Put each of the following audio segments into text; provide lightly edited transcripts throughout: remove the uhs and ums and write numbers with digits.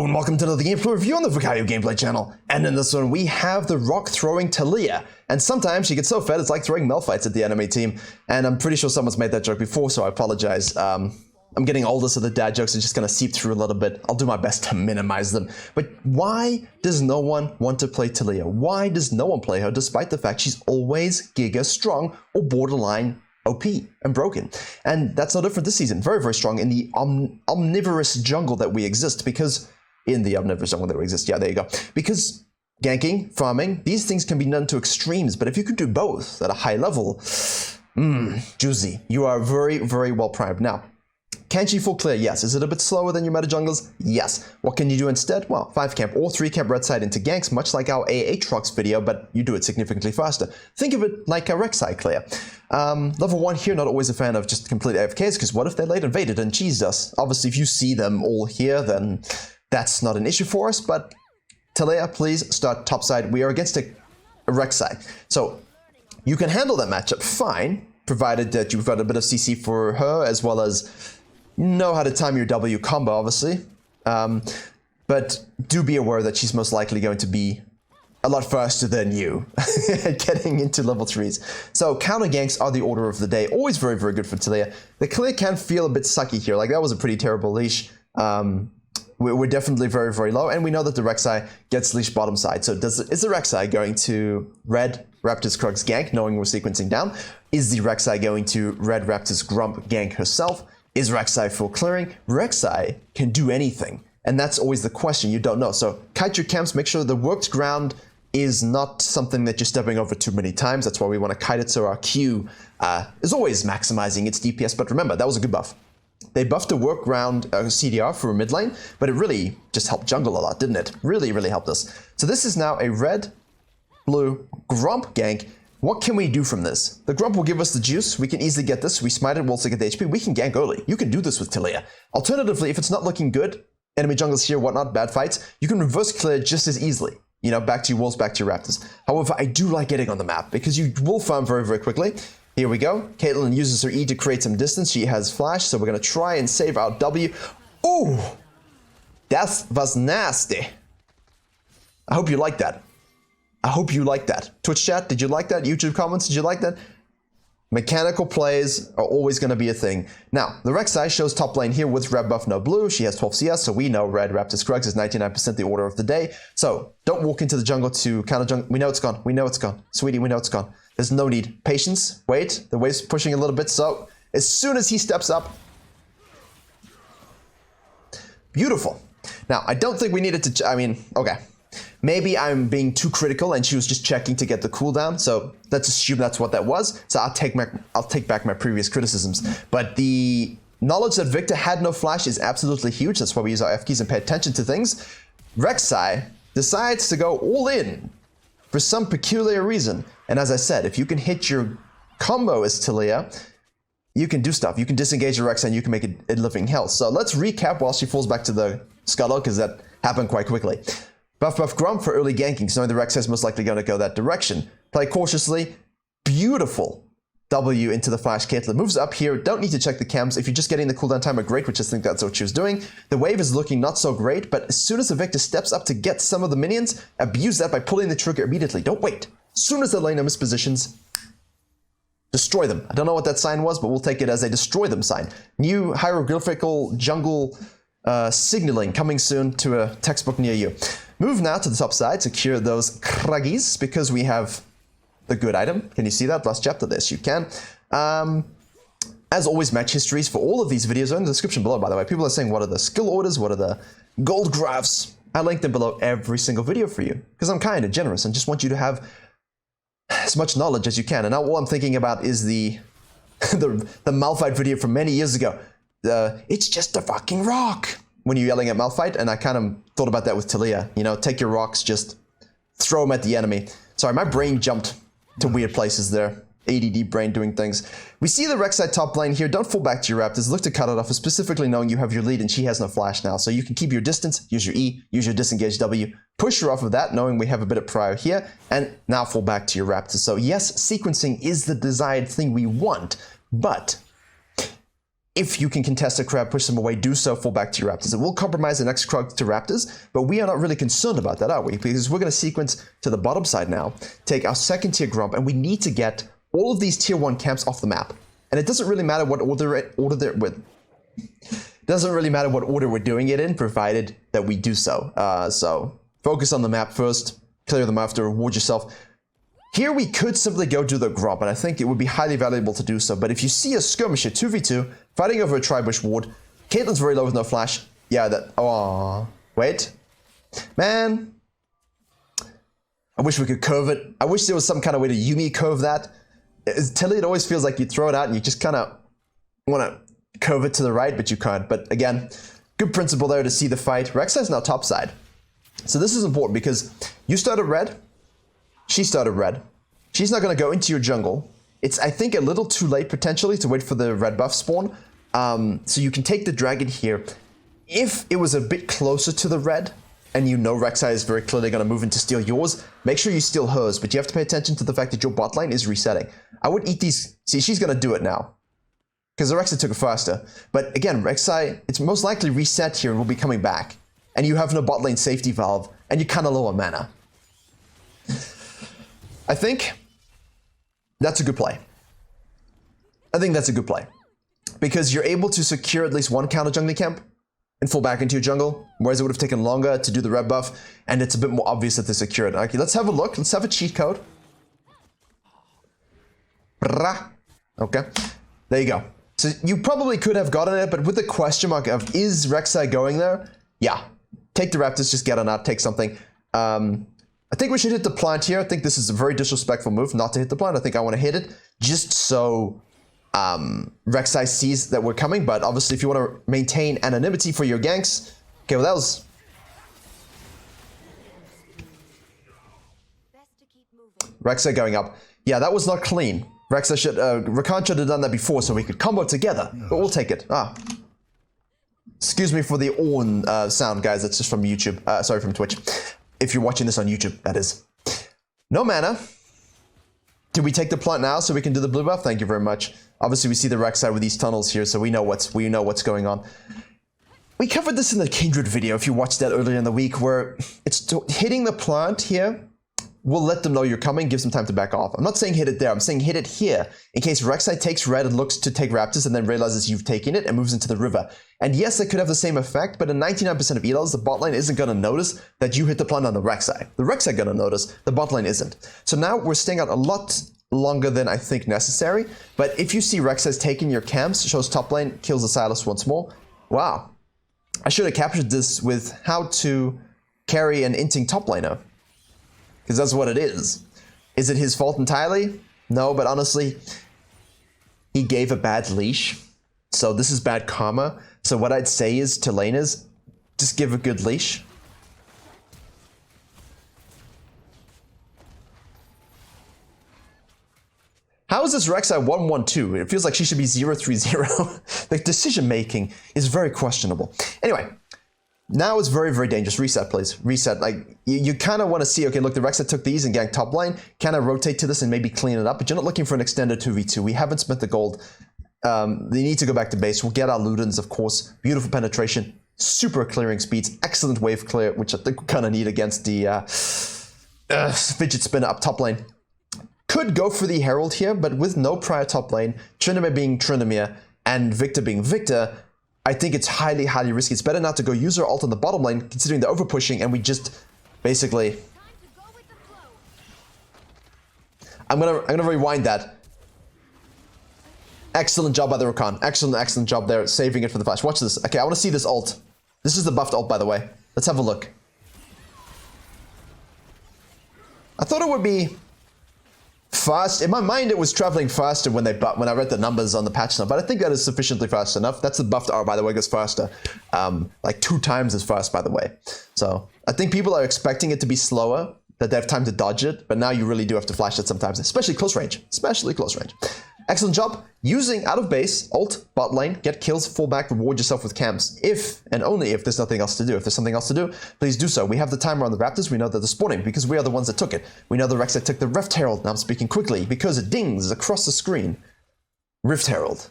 and welcome to another gameplay review on the Virkayu gameplay channel. And in this one, we have the rock-throwing TALIYAH. And sometimes she gets so fed, it's like throwing Malphites at the enemy team. And I'm pretty sure someone's made that joke before, so I apologize. I'm getting older, so the dad jokes are just going to seep through a little bit. I'll do my best to minimize them. But why does no one want to play TALIYAH? Why does no one play her, despite the fact she's always giga strong or borderline OP and broken? And that's no different this season. Very, very strong in the omnivorous jungle that we exist, because yeah, there you go. Because ganking, farming, these things can be done to extremes, but if you could do both at a high level, juicy. You are very, very well primed. Now, can she full clear? Yes. Is it a bit slower than your meta junglers? Yes. What can you do instead? Well, 5 camp or 3 camp red side into ganks, much like our Aatrox video, but you do it significantly faster. Think of it like a Rek'Sai clear. Level 1 here, not always a fan of just complete AFKs, because what if they late invaded and cheesed us? Obviously, if you see them all here, then that's not an issue for us, but TALIYAH, please start topside. We are against a Rek'Sai. So you can handle that matchup fine, provided that you've got a bit of CC for her, as well as know how to time your W combo, obviously. But do be aware that she's most likely going to be a lot faster than you getting into level 3s. So counter ganks are the order of the day. Always very, very good for TALIYAH. The clear can feel a bit sucky here. Like, that was a pretty terrible leash. We're definitely very, very low, and we know that the Rek'Sai gets leash bottom side. So is the Rek'Sai going to red Raptor's Krugs gank, knowing we're sequencing down? Is the Rek'Sai going to red Raptor's Grump gank herself? Is Rek'Sai full clearing? Rek'Sai can do anything, and that's always the question. You don't know. So kite your camps, make sure the worked ground is not something that you're stepping over too many times. That's why we want to kite it so our Q is always maximizing its DPS. But remember, that was a good buff. They buffed the workaround CDR for mid lane, but it really just helped jungle a lot, didn't it? Really, really helped us. So this is now a red, blue Grump gank. What can we do from this? The Grump will give us the juice. We can easily get this. We smite it, we'll also get the HP. We can gank early. You can do this with TALIYAH. Alternatively, if it's not looking good, enemy jungles here, whatnot, bad fights, you can reverse clear just as easily. You know, back to your wolves, back to your raptors. However, I do like getting on the map because you will farm very, very quickly. Here we go. Caitlyn uses her E to create some distance. She has flash, so we're going to try and save our W. Ooh! That was nasty. I hope you like that. I hope you like that. Twitch chat, did you like that? YouTube comments, did you like that? Mechanical plays are always going to be a thing. Now, the Rek'Sai shows top lane here with red buff, no blue. She has 12 CS, so we know red Raptor's Krugs is 99% the order of the day. So don't walk into the jungle to counter jungle. We know it's gone. We know it's gone. Sweetie, we know it's gone. There's no need. Patience. Wait. The wave's pushing a little bit, so as soon as he steps up. Beautiful. Now, I don't think we needed to... okay. Maybe I'm being too critical and she was just checking to get the cooldown, so let's assume that's what that was. So I'll take back my previous criticisms. But the knowledge that Victor had no flash is absolutely huge. That's why we use our F keys and pay attention to things. Rek'Sai decides to go all in for some peculiar reason. And as I said, if you can hit your combo as TALIYAH, you can do stuff. You can disengage your Rek'Sai and you can make it a living hell. So let's recap while she falls back to the scuttle, because that happened quite quickly. Buff Grump for early ganking, so knowing the Rek'Sai is most likely going to go that direction. Play cautiously. Beautiful W into the flash. Caitlyn moves up here. Don't need to check the cams. If you're just getting the cooldown timer, great, which I think that's what she was doing. The wave is looking not so great, but as soon as the Victor steps up to get some of the minions, abuse that by pulling the trigger immediately. Don't wait. As soon as the laner mispositions, destroy them. I don't know what that sign was, but we'll take it as a destroy them sign. New hieroglyphical jungle signaling coming soon to a textbook near you. Move now to the top side, secure those Kruggies, because we have the good item. Can you see that? Last chapter, yes, you can. As always, match histories for all of these videos are in the description below, by the way. People are saying, what are the skill orders? What are the gold graphs? I link them below every single video for you, because I'm kind of generous and just want you to have as much knowledge as you can. And now all I'm thinking about is the Malphite video from many years ago. It's just a fucking rock when you're yelling at Malphite, and I kind of thought about that with TALIYAH. You know, take your rocks, just throw them at the enemy. Sorry, my brain jumped to weird places there. ADD brain doing things. We see the Rek'Sai top lane here. Don't fall back to your Raptors. Look to cut it off, specifically knowing you have your lead and she has no flash now. So you can keep your distance, use your E, use your disengage W, push her off of that, knowing we have a bit of prior here, and now fall back to your Raptors. So yes, sequencing is the desired thing we want, but if you can contest a crab, push them away, do so, fall back to your raptors. It will compromise the next crowd to raptors, but we are not really concerned about that, are we? Because we're going to sequence to the bottom side now, take our second tier grump, and we need to get all of these tier 1 camps off the map. And it doesn't really matter what order they're with. Doesn't really matter what order we're doing it in, provided that we do so. So focus on the map first, clear them after, reward yourself. Here we could simply go do the grump, and I think it would be highly valuable to do so. But if you see a skirmisher 2v2 fighting over a tri-bush ward, Caitlyn's very low with no flash. Yeah, that. Oh, wait, man. I wish we could curve it. I wish there was some kind of way to Yumi curve that. Tilly, it always feels like you throw it out and you just kind of want to curve it to the right, but you can't. But again, good principle there to see the fight. Rek'Sai's now top side. So this is important because you started red. She started red. She's not going to go into your jungle. It's, I think, a little too late potentially to wait for the red buff spawn. So you can take the dragon here. If it was a bit closer to the red, and you know Rek'Sai is very clearly going to move in to steal yours, make sure you steal hers, but you have to pay attention to the fact that your bot lane is resetting. I would eat these. See, she's going to do it now, because the Rek'Sai took it faster. But again, Rek'Sai, it's most likely reset here and will be coming back. And you have no bot lane safety valve, and you're kind of low on mana. I think that's a good play. I think that's a good play. Because you're able to secure at least one counter jungling camp and fall back into your jungle, whereas it would have taken longer to do the red buff, and it's a bit more obvious that they're secured. Okay, let's have a look. Let's have a cheat code. Okay, there you go. So you probably could have gotten it, but with the question mark of, is Rek'Sai going there? Yeah. Take the raptors, just get on out, take something. I think we should hit the plant here. I think this is a very disrespectful move not to hit the plant. I think I want to hit it just so Rek'Sai sees that we're coming. But obviously, if you want to maintain anonymity for your ganks, okay, well, that was... Rek'Sai going up. Yeah, that was not clean. Rek'Sai should, Rakan should have done that before so we could combo together, but we'll take it. Excuse me for the Orn sound, guys. That's just from YouTube. Sorry, from Twitch. If you're watching this on YouTube, that is. No mana. Did we take the plant now so we can do the blue buff? Thank you very much. Obviously, we see the Rek'Sai with these tunnels here, so we know what's going on. We covered this in the Kindred video, if you watched that earlier in the week, where it's hitting the plant here will let them know you're coming, gives them time to back off. I'm not saying hit it there, I'm saying hit it here, in case Rek'Sai takes red and looks to take raptors and then realizes you've taken it and moves into the river. And yes, that could have the same effect, but in 99% of elos, the bot lane isn't going to notice that you hit the plant on the Rek'Sai. The Rek'Sai going to notice, the bot lane isn't. So now we're staying out a lot longer than I think necessary, but if you see Rek'Sai's taking your camps, shows top lane, kills the Silas once more. Wow. I should have captured this with how to carry an inting top laner. Because that's what it is. Is it his fault entirely? No, but honestly, he gave a bad leash. So this is bad karma. So what I'd say is to laners, just give a good leash. How is this Rek'Sai 1-1-2? It feels like she should be 0-3-0. The decision making is very questionable. Anyway. Now it's very, very dangerous. Reset, please. Reset. Like, you kind of want to see, okay, look, the Rek'Sai took these and ganked top lane. Kind of rotate to this and maybe clean it up. But you're not looking for an extended 2v2. We haven't spent the gold. They need to go back to base. We'll get our Ludens, of course. Beautiful penetration. Super clearing speeds. Excellent wave clear, which I think we kind of need against the fidget spinner up top lane. Could go for the Herald here, but with no prior top lane, Tryndamere being Tryndamere, and Victor being Victor, I think it's highly, highly risky. It's better not to go user ult on the bottom lane, considering the overpushing, and we just basically... I'm gonna rewind that. Excellent job by the Rakan. Excellent job there, saving it for the flash. Watch this. Okay, I want to see this ult. This is the buffed ult, by the way. Let's have a look. I thought it would be fast. In my mind, it was traveling faster when I read the numbers on the patch note, but I think that is sufficiently fast enough. That's the buffed R, by the way, goes faster. Like 2 times as fast, by the way. So I think people are expecting it to be slower, that they have time to dodge it, but now you really do have to flash it sometimes, especially close range. Excellent job. Using out of base, ult, bot lane, get kills, fall back, reward yourself with camps. If and only if there's nothing else to do. If there's something else to do, please do so. We have the timer on the Raptors. We know that they're spawning because we are the ones that took it. We know the Rek'Sai took the Rift Herald. Now I'm speaking quickly because it dings across the screen. Rift Herald.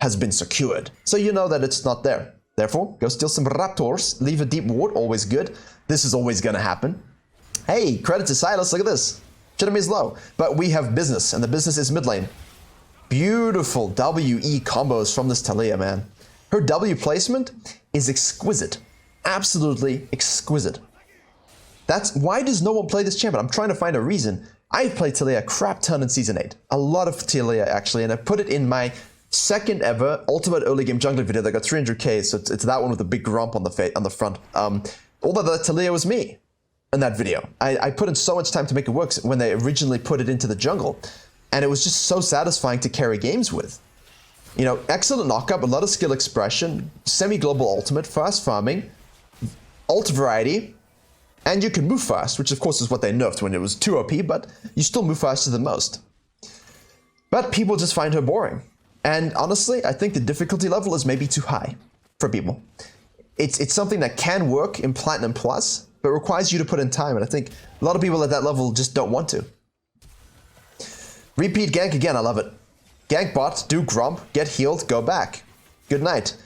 has been secured. So you know that it's not there. Therefore, go steal some raptors, leave a deep ward, always good. This is always gonna happen. Hey, credit to Silas, look at this. Enemy is low, but we have business, and the business is mid lane. Beautiful WE combos from this TALIYAH, man. Her W placement is exquisite. Absolutely exquisite. That's why does no one play this champion? I'm trying to find a reason. I've played TALIYAH a crap ton in Season 8. A lot of TALIYAH, actually, and I put it in my second ever Ultimate Early Game Jungler video that got 300k, so it's that one with the big grump on the front. Although the TALIYAH was me in that video. I put in so much time to make it work when they originally put it into the jungle, and it was just so satisfying to carry games with. You know, excellent knockup, a lot of skill expression, semi-global ultimate, fast farming, ult variety, and you can move fast, which of course is what they nerfed when it was too OP, but you still move faster than most. But people just find her boring. And honestly, I think the difficulty level is maybe too high for people. It's something that can work in Platinum Plus, but requires you to put in time, and I think a lot of people at that level just don't want to. Repeat gank again, I love it. Gank bot, do grump, get healed, go back. Good night.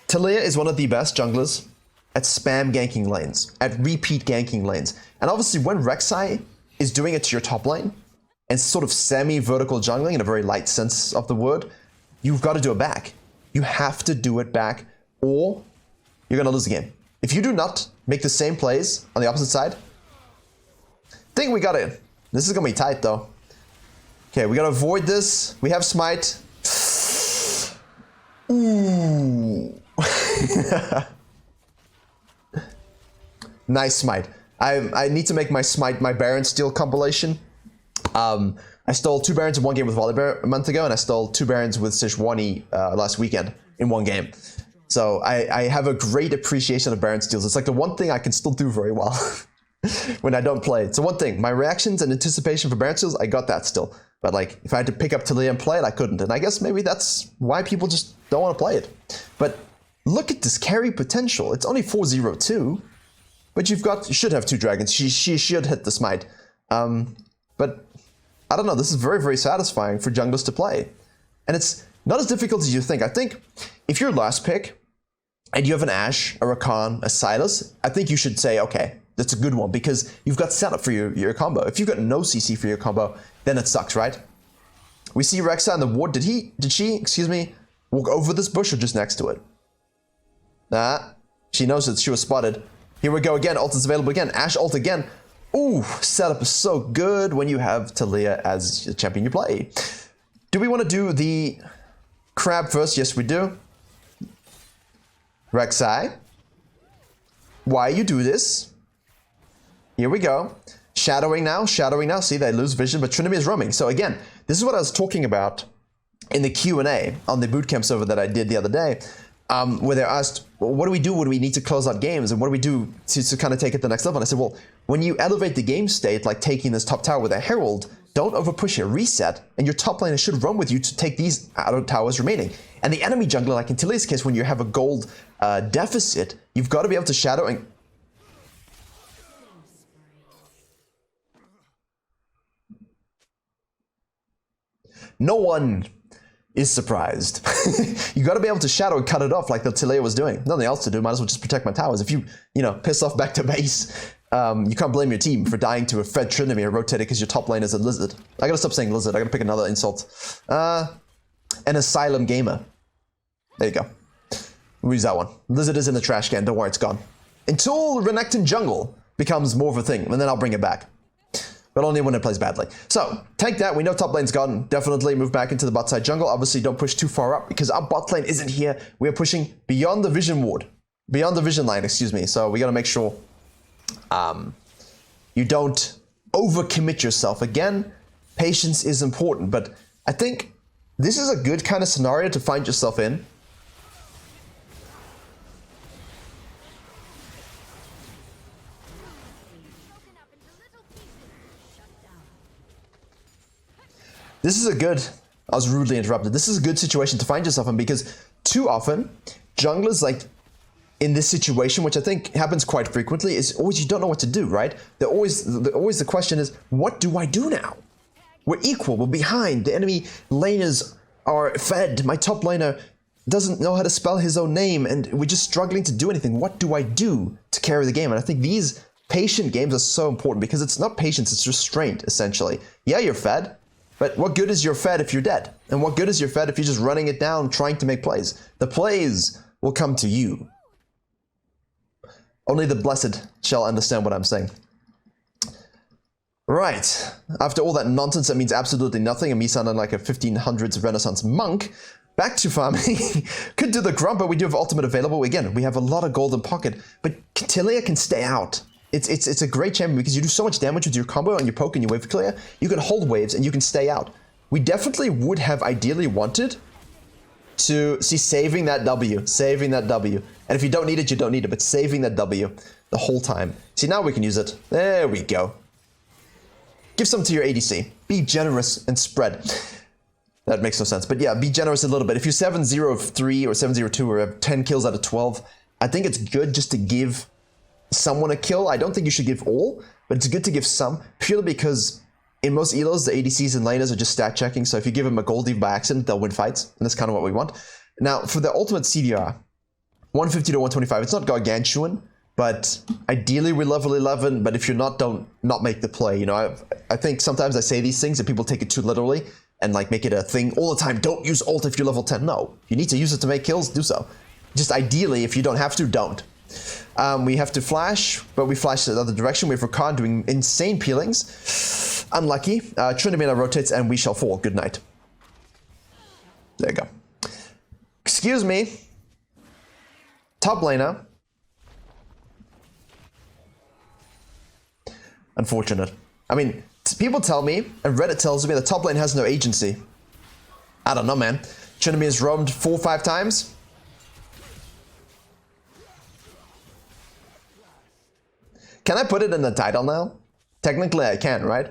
TALIYAH is one of the best junglers at spam ganking lanes, at repeat ganking lanes. And obviously when Rek'Sai is doing it to your top lane, and sort of semi-vertical jungling in a very light sense of the word, you've got to do it back. You have to do it back, or you're going to lose the game. If you do not make the same plays on the opposite side, I think we got it. This is going to be tight, though. Okay, we got to avoid this. We have smite. Ooh. Nice smite. I need to make my smite my Baron Steel compilation. I stole 2 Barons in one game with Volibear a month ago, and I stole 2 Barons with Sejuani last weekend in one game. So I have a great appreciation of Baron Steals. It's like the one thing I can still do very well when I don't play. It's the one thing. My reactions and anticipation for Baron Steals, I got that still. But like, if I had to pick up TALIYAH and play it, I couldn't. And I guess maybe that's why people just don't want to play it. But look at this carry potential. It's only 402, but you should have 2 dragons. She should hit the smite. But I don't know, this is very, very satisfying for junglers to play. And it's not as difficult as you think. I think if you're last pick and you have an Ashe, a Rakan, a Silas, I think you should say, okay, that's a good one because you've got setup for your combo. If you've got no CC for your combo, then it sucks, right? We see Rek'Sai in the ward. Did she, excuse me, walk over this bush or just next to it? Nah, she knows that she was spotted. Here we go again, ult is available again, Ashe ult again. Ooh, setup is so good when you have TALIYAH as the champion you play. Do we want to do the crab first? Yes, we do. Rek'Sai, why you do this? Here we go. Shadowing now, shadowing now. See, they lose vision, but Trinity is roaming. So again, this is what I was talking about in the Q&A on the bootcamp server that I did the other day, where they asked, well, what do we do when we need to close out games, and what do we do to kind of take it to the next level? And I said, well, when you elevate the game state, like taking this top tower with a herald, don't overpush it, reset, and your top laner should run with you to take these outer towers remaining. And the enemy jungler, like in TALIYAH's case, when you have a gold deficit, you've got to be able to shadow and... No one is surprised. You got to be able to shadow and cut it off like the TALIYAH was doing. Nothing else to do, might as well just protect my towers. If you piss off back to base, you can't blame your team for dying to a Fed Trinity or rotated because your top lane is a lizard. I gotta stop saying lizard, I gotta pick another insult. An asylum gamer. There you go. We'll use that one. Lizard is in the trash can, don't worry, it's gone. Until Renekton Jungle becomes more of a thing, and then I'll bring it back. But only when it plays badly. So, tank that, we know top lane's gone. Definitely move back into the bot side jungle. Obviously, don't push too far up because our bot lane isn't here. We are pushing beyond the vision ward. Beyond the vision line, excuse me. So, we gotta make sure you don't overcommit yourself. Again, patience is important, but I think this is a good kind of scenario to find yourself in. This is a good, I was rudely interrupted. This is a good situation to find yourself in because too often, junglers like in this situation, which I think happens quite frequently, is always you don't know what to do, right? Always the question is, what do I do now? We're equal, we're behind, the enemy lane is are fed. My top laner doesn't know how to spell his own name, and we're just struggling to do anything. What do I do to carry the game? And I think these patient games are so important because it's not patience, it's restraint, essentially. Yeah, you're fed, but what good is your fed if you're dead? And what good is your fed if you're just running it down, trying to make plays? The plays will come to you. Only the blessed shall understand what I'm saying. Right. After all that nonsense that means absolutely nothing, and me sounding like a 1500s Renaissance monk, back to farming. Could do the grump, but we do have ultimate available. Again, we have a lot of golden pocket, but TALIYAH can stay out. It's a great champion because you do so much damage with your combo and your poke and your wave clear. You can hold waves and you can stay out. We definitely would have ideally wanted to see saving that W. Saving that W. And if you don't need it, you don't need it, but saving that W the whole time. See, now we can use it. There we go. Give some to your ADC. Be generous and spread. That makes no sense. But yeah, be generous a little bit. If you're 7-0-3 or 7-0-2 or have 10 kills out of 12, I think it's good just to give someone a kill. I don't think you should give all, but it's good to give some, purely because in most elos, the ADCs and laners are just stat checking, so if you give them a gold leave by accident, they'll win fights, and that's kind of what we want. Now, for the ultimate CDR, 150 to 125, it's not gargantuan, but ideally we're level 11, but if you're not, don't not make the play. You know, I think sometimes I say these things and people take it too literally and like make it a thing all the time. Don't use ult if you're level 10. No, if you need to use it to make kills, do so. Just ideally, if you don't have to, don't. We have to flash, but we flash the other direction. We have Rakan doing insane peelings. Unlucky. Trinamina rotates and we shall fall. Good night. There you go. Excuse me. Top laner. Unfortunate. I mean, people tell me, and Reddit tells me, the top lane has no agency. I don't know, man. Trinamina has roamed 4 or 5 times. Can I put it in the title now? Technically I can, right?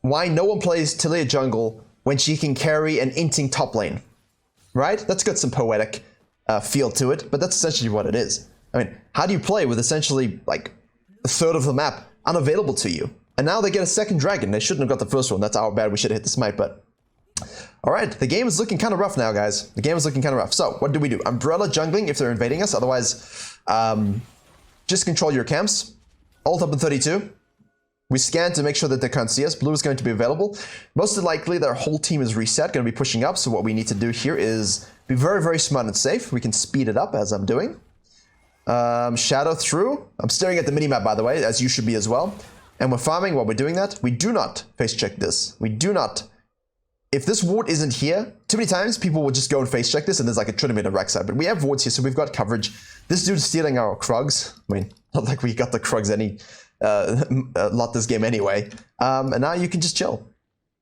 Why no one plays TALIYAH jungle when she can carry an inting top lane? Right? That's got some poetic feel to it, but that's essentially what it is. I mean, how do you play with essentially like a third of the map unavailable to you? And now they get a second dragon. They shouldn't have got the first one. That's our bad. We should have hit the smite, but... Alright, the game is looking kind of rough now, guys. The game is looking kind of rough. So, what do we do? Umbrella jungling if they're invading us. Otherwise, just control your camps. Ult up in 32. We scan to make sure that they can't see us. Blue is going to be available. Most likely, their whole team is reset, going to be pushing up. So what we need to do here is be very, very smart and safe. We can speed it up as I'm doing. Shadow through. I'm staring at the minimap, by the way, as you should be as well. And we're farming while we're doing that. We do not face check this. We do not. If this ward isn't here, too many times people will just go and face check this and there's like a Trinamina Rek'Sai. But we have wards here, so we've got coverage. This dude's stealing our Krugs. I mean, not like we got the Krugs any lot this game anyway. And now you can just chill.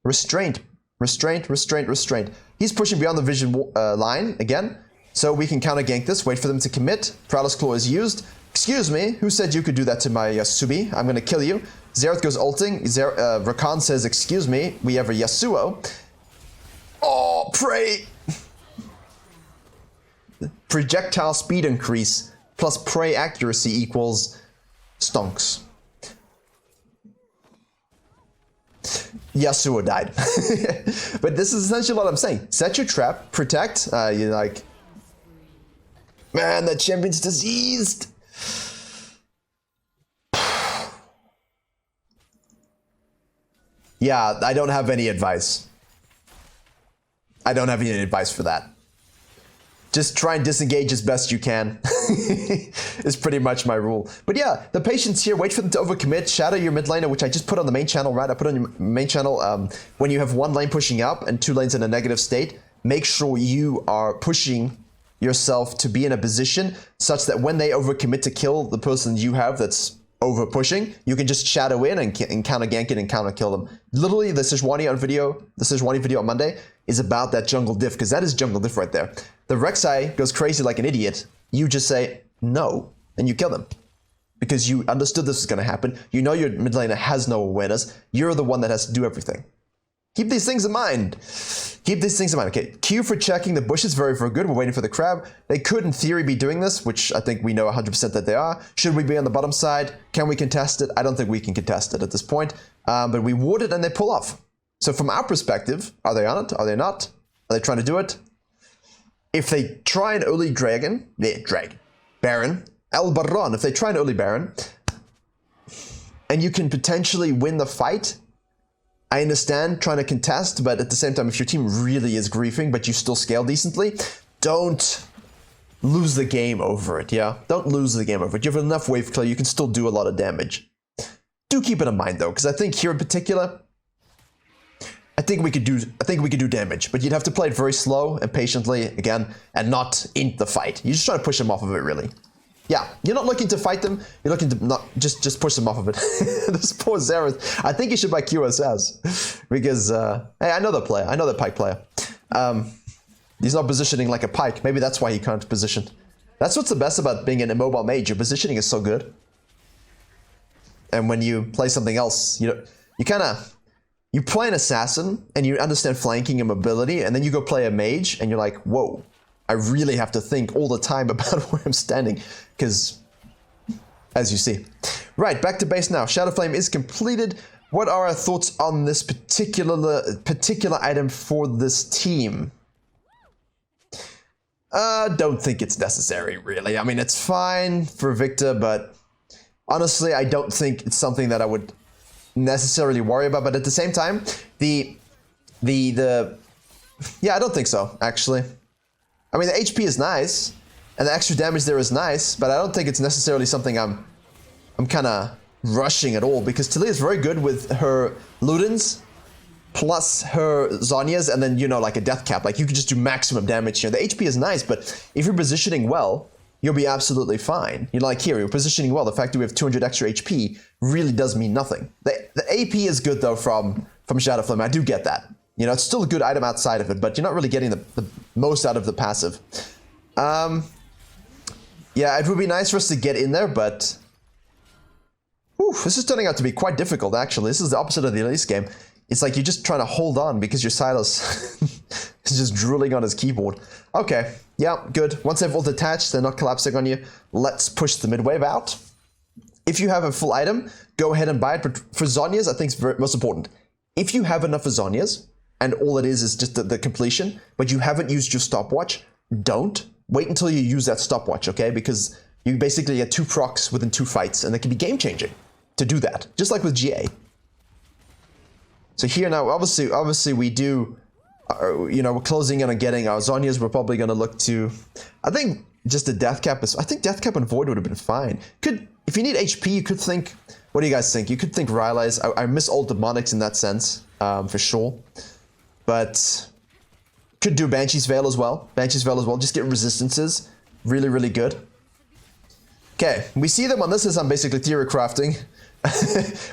Restraint, restraint, restraint, restraint. He's pushing beyond the vision line again, so we can counter gank this. Wait for them to commit. Prowler's Claw is used. Excuse me, who said you could do that to my Yasubi? I'm gonna kill you. Xerath goes ulting. Rakan says, excuse me. We have a Yasuo. Oh, pray! Projectile speed increase plus prey accuracy equals stonks. Yasuo died. But this is essentially what I'm saying. Set your trap, protect. You're like, man, that champion's diseased. Yeah, I don't have any advice. I don't have any advice for that. Just try and disengage as best you can. Is pretty much my rule. But yeah, the patience here, wait for them to overcommit, shadow your mid laner, which I just put on the main channel, right? I put on your main channel when you have one lane pushing up and 2 lanes in a negative state, make sure you are pushing yourself to be in a position such that when they overcommit to kill the person you have that's over pushing, you can just shadow in and counter gank it and counter kill them. Literally, the Sejuani video on Monday is about that jungle diff, because that is jungle diff right there. The Rek'Sai goes crazy like an idiot. You just say no, and you kill them. Because you understood this was going to happen. You know your mid laner has no awareness. You're the one that has to do everything. Keep these things in mind. Keep these things in mind. Okay, Q for checking the bushes, very, very good. We're waiting for the crab. They could, in theory, be doing this, which I think we know 100% that they are. Should we be on the bottom side? Can we contest it? I don't think we can contest it at this point. But we ward it and they pull off. So from our perspective, are they on it? Are they not? Are they trying to do it? If they try an early Baron, El Baron, if they try an early Baron, and you can potentially win the fight, I understand trying to contest, but at the same time, if your team really is griefing, but you still scale decently, don't lose the game over it, yeah? Don't lose the game over it. You have enough wave clear, you can still do a lot of damage. Do keep it in mind though, because I think here in particular, I think we could do damage, but you'd have to play it very slow and patiently again, and not int the fight. You're just trying to push them off of it, really. Yeah, you're not looking to fight them. You're looking to not just push them off of it. This poor Xerath. I think he should buy QSS because hey, I know the player. I know the Pyke player. He's not positioning like a Pyke. Maybe that's why he can't position. That's what's the best about being an immobile mage. Your positioning is so good. And when you play something else, you play an assassin and you understand flanking and mobility, and then you go play a mage and you're like, whoa, I really have to think all the time about where I'm standing, because as you see. Right, back to base now. Shadow Flame is completed. What are our thoughts on this particular item for this team? Don't think it's necessary, really. I mean, it's fine for Victor, but honestly, I don't think it's something that I would necessarily worry about. But at the same time, yeah, I don't think so, actually. I mean, the HP is nice, and the extra damage there is nice, but I don't think it's necessarily something I'm kind of rushing at all, because Taliyah is very good with her Ludens plus her Zhonya's, and then, you know, like a death cap. Like, you can just do maximum damage here. The HP is nice, but if you're positioning well, you'll be absolutely fine. You know, like here, you're positioning well. The fact that we have 200 extra HP really does mean nothing. The AP is good, though, from Shadow Flame. I do get that. You know, it's still a good item outside of it, but you're not really getting the most out of the passive. Yeah, it would be nice for us to get in there, but whew, this is turning out to be quite difficult, actually. This is the opposite of the Elise game. It's like you're just trying to hold on because your Silas is just drooling on his keyboard. Okay, yeah, good. Once they've all detached, they're not collapsing on you. Let's push the mid-wave out. If you have a full item, go ahead and buy it. But for Zhonya's, I think it's most important. If you have enough for Zhonya's, and all it is just the completion, but you haven't used your stopwatch, don't. Wait until you use that stopwatch, okay? Because you basically get 2 procs within 2 fights, and it can be game-changing to do that, just like with GA. So here now, obviously we do, you know, we're closing in on getting our Zhonya's. We're probably going to look to, I think just the death cap is, I think death cap and void would have been fine. If you need HP, you could think, what do you guys think? You could think Rylai's. I miss old demonics in that sense, for sure. But could do Banshee's Veil as well. Just get resistances. Really, really good. Okay, we see them on this as I'm basically theory crafting.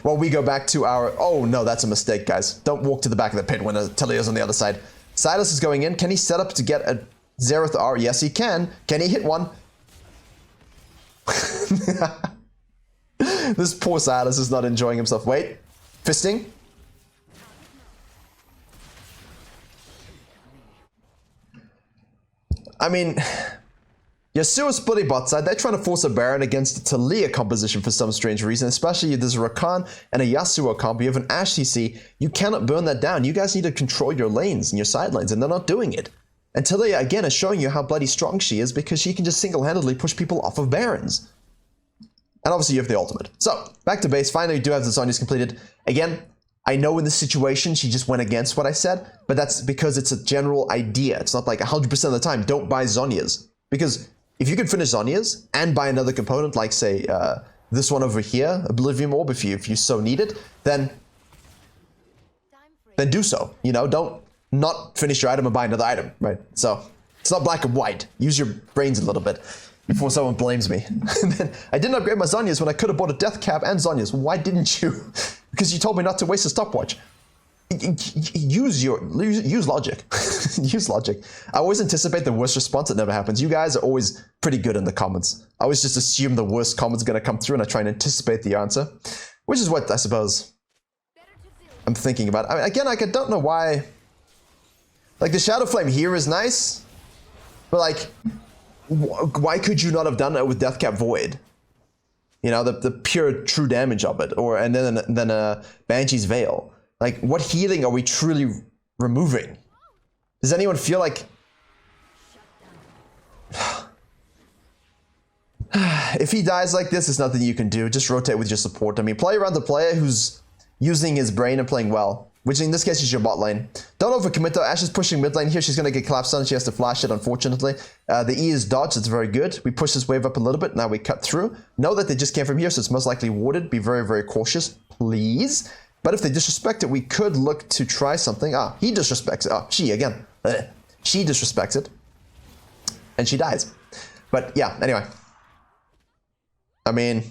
While we go back to our... Oh, no, that's a mistake, guys. Don't walk to the back of the pit when Taliyah's on the other side. Silas is going in. Can he set up to get a Xerath R? Yes, he can. Can he hit one? This poor Silas is not enjoying himself. Wait. Fisting. I mean... Yasuo's splitting bot side. They're trying to force a Baron against the Taliyah composition for some strange reason, especially if there's a Rakan and a Yasuo comp. You have an Ashe CC. You cannot burn that down. You guys need to control your lanes and your side lanes, and they're not doing it. And Taliyah, again, is showing you how bloody strong she is because she can just single-handedly push people off of Barons. And obviously you have the ultimate. So, back to base. Finally, we do have the Zhonya's completed. Again, I know in this situation she just went against what I said, but that's because it's a general idea. It's not like 100% of the time, don't buy Zhonya's. Because if you could finish Zhonya's and buy another component, like say this one over here, Oblivion Orb, if you so need it, then do so. You know, don't not finish your item and buy another item, right? So it's not black and white. Use your brains a little bit before someone blames me. And then I didn't upgrade my Zhonya's when I could have bought a Death Cap and Zhonya's. Why didn't you? Because you told me not to waste a stopwatch. Use logic. Use logic. I always anticipate the worst response. It never happens. You guys are always pretty good in the comments. I always just assume the worst comment's going to come through and I try and anticipate the answer, which is what I suppose I'm thinking about. I mean, again, I don't know why. Like the Shadow Flame here is nice, but like, why could you not have done it with Death Cap Void? You know, the pure true damage of it, and then Banshee's Veil. Like, what healing are we truly removing? Does anyone feel like... If he dies like this, there's nothing you can do. Just rotate with your support. I mean, play around the player who's using his brain and playing well, which in this case is your bot lane. Don't overcommit though. Ashe is pushing mid lane here. She's going to get collapsed on. She has to flash it, unfortunately. The E is dodged. It's very good. We push this wave up a little bit. Now we cut through. Know that they just came from here, so it's most likely warded. Be very, very cautious, please. But if they disrespect it, we could look to try something. Ah, he disrespects it. Ah, she again. She disrespects it. And she dies. But yeah, anyway. I mean,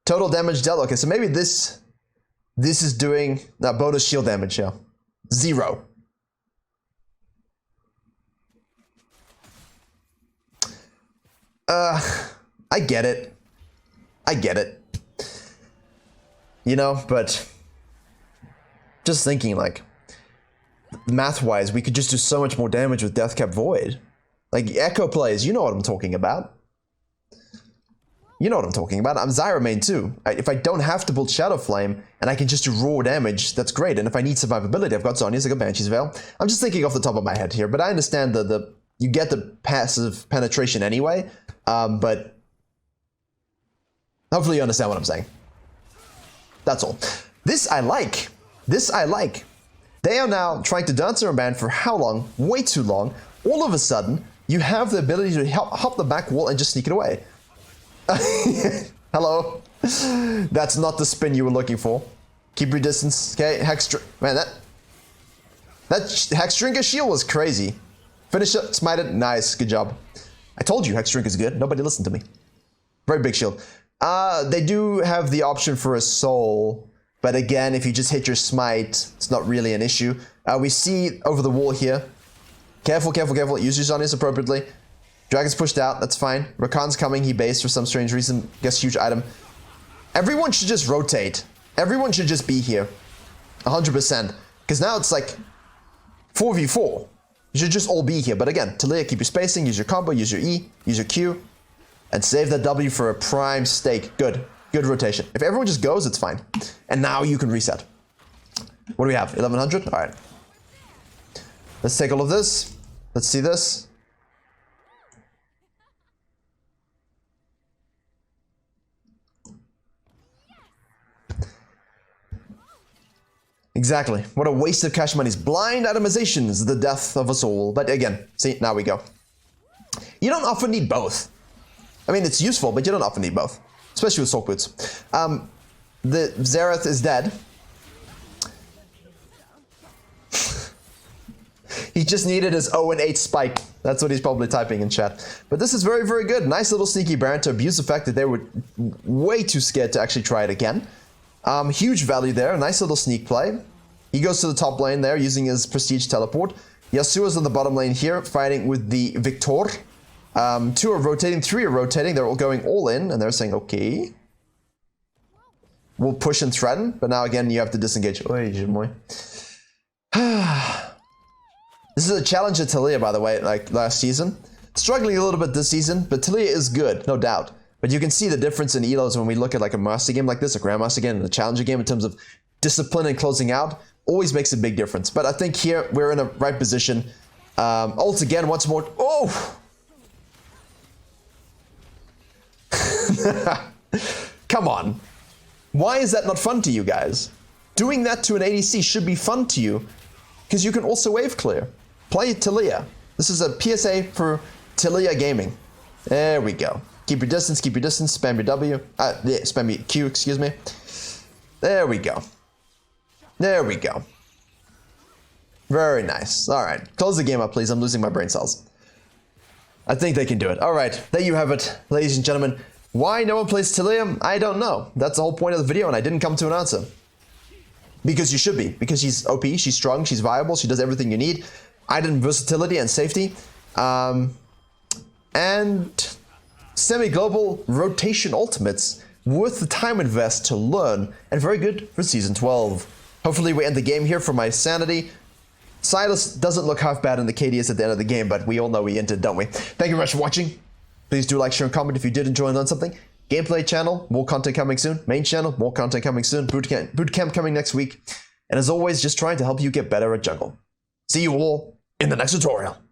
total damage dealt. Okay, so maybe this is doing bonus shield damage, yeah. 0. I get it. I get it. You know, but just thinking, like, math-wise, we could just do so much more damage with Deathcap Void. Like, Echo plays, you know what I'm talking about. You know what I'm talking about. I'm Zyra main too. If I don't have to build Shadow Flame and I can just do raw damage, that's great. And if I need survivability, I've got Zhonya's, I've got Banshee's Veil. I'm just thinking off the top of my head here, but I understand you get the passive penetration anyway. But hopefully you understand what I'm saying. That's all. This I like. This I like. They are now trying to dance around ban for how long? Way too long. All of a sudden, you have the ability to hop the back wall and just sneak it away. Hello. That's not the spin you were looking for. Keep your distance. Okay, man, that Hexdrinker shield was crazy. Finish it, smite it. Nice, good job. I told you Hexdrink is good. Nobody listened to me. Very big shield. They do have the option for a soul, but again, if you just hit your smite, it's not really an issue. We see over the wall here. Careful, careful, careful. Use your Zhonya's appropriately. Dragon's pushed out, that's fine. Rakan's coming, he based for some strange reason. Guess huge item. Everyone should just rotate. Everyone should just be here. 100%. Because now it's like 4v4. You should just all be here. But again, Taliyah, keep your spacing, use your combo, use your E, use your Q, and save that W for a prime stake. Good. Good rotation. If everyone just goes, it's fine. And now you can reset. What do we have? 1100? Alright. Let's take all of this. Let's see this. Exactly. What a waste of cash monies. Blind itemization is the death of us all. But again, see, now we go. You don't often need both. I mean, it's useful, but you don't often need both. Especially with Soul Boots. The Xerath is dead. He just needed his 0 and 8 spike. That's what he's probably typing in chat. But this is very, very good. Nice little sneaky Baron to abuse the fact that they were way too scared to actually try it again. Huge value there. Nice little sneak play. He goes to the top lane there using his prestige teleport. Yasuo's on the bottom lane here fighting with the Victor. 2 are rotating, 3 are rotating. They're all going all in and they're saying, okay. We'll push and threaten, but now again you have to disengage. This is a challenge at Taliyah, by the way, like last season. Struggling a little bit this season, but Taliyah is good, no doubt. But you can see the difference in elos when we look at like a master game like this, a grandmaster game, and a challenger game in terms of discipline and closing out. Always makes a big difference. But I think here we're in a right position. Ult again once more. Oh! Come on. Why is that not fun to you guys? Doing that to an ADC should be fun to you because you can also wave clear. Play Taliyah. This is a PSA for Taliyah Gaming. There we go. Keep your distance, spam your W. Spam your Q, excuse me. There we go. There we go. Very nice. Alright, close the game up, please. I'm losing my brain cells. I think they can do it. Alright, there you have it, ladies and gentlemen. Why no one plays Taliyah? I don't know. That's the whole point of the video, and I didn't come to an answer. Because you should be. Because she's OP, she's strong, she's viable, she does everything you need. Item versatility and safety. And semi-global rotation ultimates worth the time invest to learn, and very good for Season 12. Hopefully we end the game here for my sanity. Silas doesn't look half bad in the KDS at the end of the game, but we all know we entered, don't we? Thank you very much for watching. Please do like, share, and comment if you did enjoy and learn something. Gameplay channel, more content coming soon. Main channel, more content coming soon. Bootcamp coming next week. And as always, just trying to help you get better at jungle. See you all in the next tutorial.